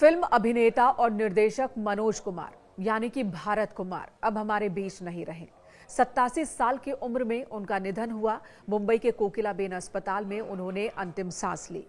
Film अभिनेता और निर्देशक मनोज कुमार यानी कि भारत कुमार अब हमारे बीच नहीं रहे। 87 साल की उम्र में उनका निधन हुआ। मुंबई के कोकिलाबेन अस्पताल में उन्होंने अंतिम सांस ली।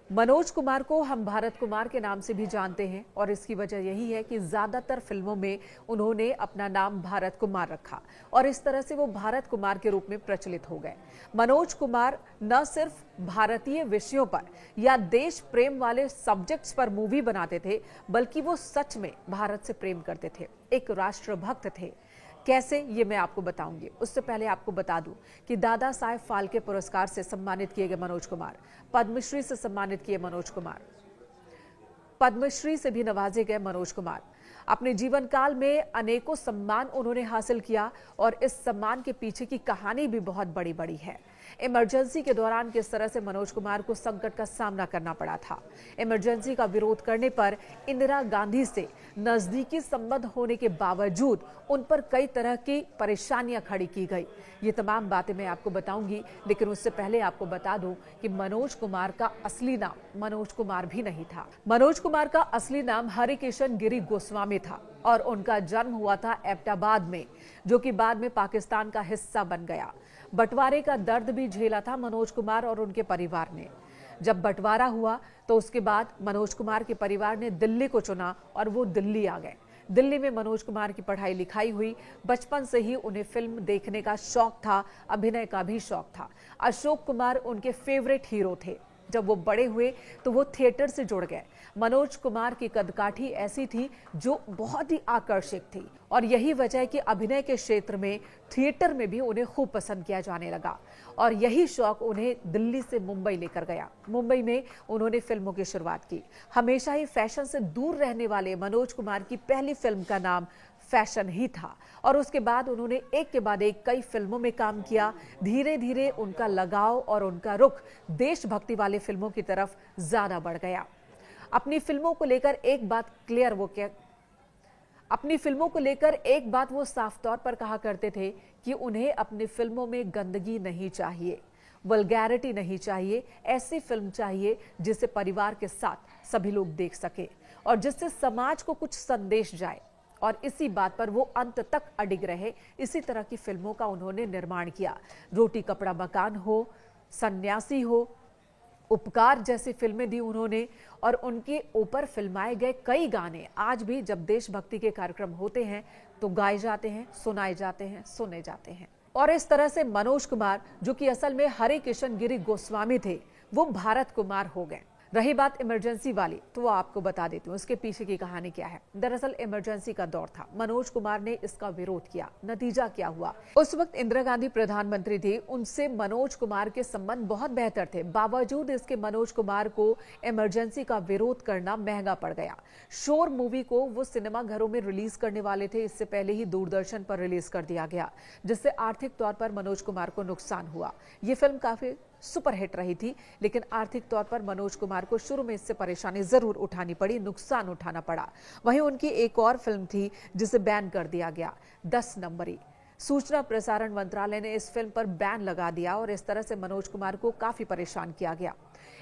मनोज कुमार को हम भारत कुमार के नाम से भी जानते हैं और इसकी वजह यही है कि ज्यादातर फिल्मों में उन्होंने अपना नाम भारत कुमार रखा और इस तरह से वो भारत कुमार के रूप में प्रचलित हो गए। मनोज कुमार न सिर्फ भारतीय विषयों पर या देश प्रेम वाले सब्जेक्ट्स पर मूवी बनाते थे, बल्कि वो सच में भारत से प्रेम करते थे, एक राष्ट्रभक्त थे। कैसे, ये मैं आपको बताऊंगी। उससे पहले आपको बता दूं कि दादा साहेब फाल्के पुरस्कार से सम्मानित किए गए मनोज कुमार, पद्मश्री से सम्मानित किए मनोज कुमार, पद्मश्री से भी नवाजे गए मनोज कुमार। अपने जीवन काल में अनेकों सम्मान उन्होंने हासिल किया और इस सम्मान के पीछे की कहानी भी बहुत बड़ी बड़ी है। इमरजेंसी के दौरान किस तरह से मनोज कुमार को संकट का सामना करना पड़ा था। इमरजेंसी का विरोध करने पर इंदिरा गांधी से नजदीकी संबंध होने के बावजूद उन पर कई तरह की परेशानियां खड़ी की गई। ये तमाम बातें मैं आपको बताऊंगी, लेकिन उससे पहले आपको बता दूं कि मनोज कुमार का असली नाम मनोज कुमार भी नहीं था। मनोज कुमार का असली नाम हरिकिशन गिरी गोस्वामी था और उनका जन्म हुआ था एबटाबाद में, जो कि बाद में पाकिस्तान का हिस्सा बन गया। बंटवारे का दर्द भी झेला था मनोज कुमार और उनके परिवार ने। जब बंटवारा हुआ तो उसके बाद मनोज कुमार के परिवार ने दिल्ली को चुना और वो दिल्ली आ गए। दिल्ली में मनोज कुमार की पढ़ाई लिखाई हुई। बचपन से ही उन्हें फिल्म देखने का शौक था, अभिनय का भी शौक था। अशोक कुमार उनके फेवरेट हीरो थे। जब वो बड़े हुए तो वो थिएटर से जुड़ गए। मनोज कुमार की कदकाठी ऐसी थी जो बहुत ही आकर्षक थी और यही वजह है कि अभिनय के क्षेत्र में, थिएटर में भी उन्हें खूब पसंद किया जाने लगा और यही शौक उन्हें दिल्ली से मुंबई लेकर गया। मुंबई में उन्होंने फिल्मों की शुरुआत की। हमेशा ही फैशन से दूर रहने वाले मनोज कुमार की पहली फिल्म का नाम फैशन ही था और उसके बाद उन्होंने एक के बाद एक कई फिल्मों में काम किया। धीरे धीरे उनका लगाव और उनका रुख देशभक्ति वाले फिल्मों की तरफ ज्यादा बढ़ गया। अपनी फिल्मों को लेकर एक बात वो साफ तौर पर कहा करते थे कि उन्हें अपनी फिल्मों में गंदगी नहीं चाहिए, वल्गैरिटी नहीं चाहिए। ऐसी फिल्म चाहिए जिसे परिवार के साथ सभी लोग देख सके और जिससे समाज को कुछ संदेश जाए और इसी बात पर वो अंत तक अडिग रहे। इसी तरह की फिल्मों का उन्होंने निर्माण किया। रोटी कपड़ा मकान हो, सन्यासी हो, उपकार जैसी फिल्में दी उन्होंने और उनके ऊपर फिल्माए गए कई गाने आज भी जब देशभक्ति के कार्यक्रम होते हैं तो गाए जाते हैं, सुनाए जाते हैं, सुने जाते हैं। और इस तरह से मनोज कुमार, जो कि असल में हरिकिशन गिरी गोस्वामी थे, वो भारत कुमार हो गए। रही बात इमरजेंसी वाली, तो वो आपको बता देती हूँ उसके पीछे की कहानी क्या है। दरअसल इमरजेंसी का दौर था, मनोज कुमार ने इसका विरोध किया। नतीजा क्या हुआ? उस वक्त इंदिरा गांधी प्रधानमंत्री थी, उनसे मनोज कुमार के संबंध बहुत बेहतर थे। बावजूद इसके मनोज कुमार को इमरजेंसी का विरोध करना महंगा पड़ गया। शोर मूवी को वो सिनेमा घरों में रिलीज करने वाले थे, इससे पहले ही दूरदर्शन पर रिलीज कर दिया गया, जिससे आर्थिक तौर पर मनोज कुमार को नुकसान हुआ। ये फिल्म काफी सुपरहिट रही थी, लेकिन आर्थिक तौर पर मनोज कुमार को शुरू में इससे परेशानी जरूर उठानी पड़ी, नुकसान उठाना पड़ा। वहीं उनकी एक और फिल्म थी जिसे बैन कर दिया गया, 10 नंबरी। सूचना प्रसारण मंत्रालय ने इस फिल्म पर बैन लगा दिया और इस तरह से मनोज कुमार को काफी परेशान किया गया।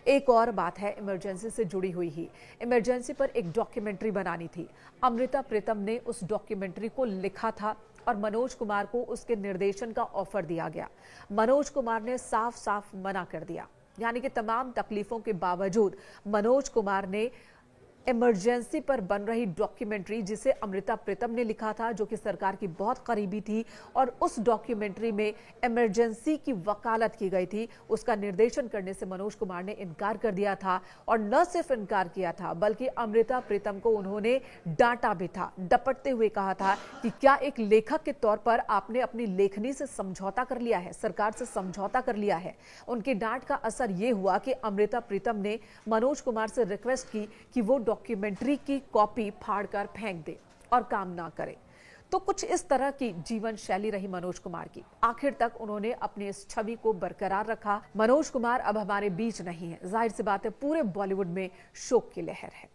एक और बात है इमरजेंसी से जुड़ी हुई ही। इमरजेंसी पर एक डॉक्यूमेंट्री बनानी थी। अमृता प्रीतम ने उस डॉक्यूमेंट्री को लिखा था और मनोज कुमार को उसके निर्देशन का ऑफर दिया गया। मनोज कुमार ने साफ साफ मना कर दिया। यानी कि तमाम तकलीफों के बावजूद मनोज कुमार ने इमरजेंसी पर बन रही डॉक्यूमेंट्री, जिसे अमृता प्रीतम ने लिखा था, जो कि सरकार की बहुत करीबी थी और उस डॉक्यूमेंट्री में इमरजेंसी की वकालत की गई थी, उसका निर्देशन करने से मनोज कुमार ने इनकार कर दिया था। और न सिर्फ इनकार किया था, बल्कि अमृता प्रीतम को उन्होंने डांटा भी था। डपटते हुए कहा था कि क्या एक लेखक के तौर पर आपने अपनी लेखनी से समझौता कर लिया है, सरकार से समझौता कर लिया है। उनकी डांट का असर यह हुआ कि अमृता प्रीतम ने मनोज कुमार से रिक्वेस्ट की कि वो डॉक्यूमेंट्री की कॉपी फाड़कर फेंक दे और काम ना करे। तो कुछ इस तरह की जीवन शैली रही मनोज कुमार की। आखिर तक उन्होंने अपनी इस छवि को बरकरार रखा। मनोज कुमार अब हमारे बीच नहीं है। जाहिर सी बात है, पूरे बॉलीवुड में शोक की लहर है।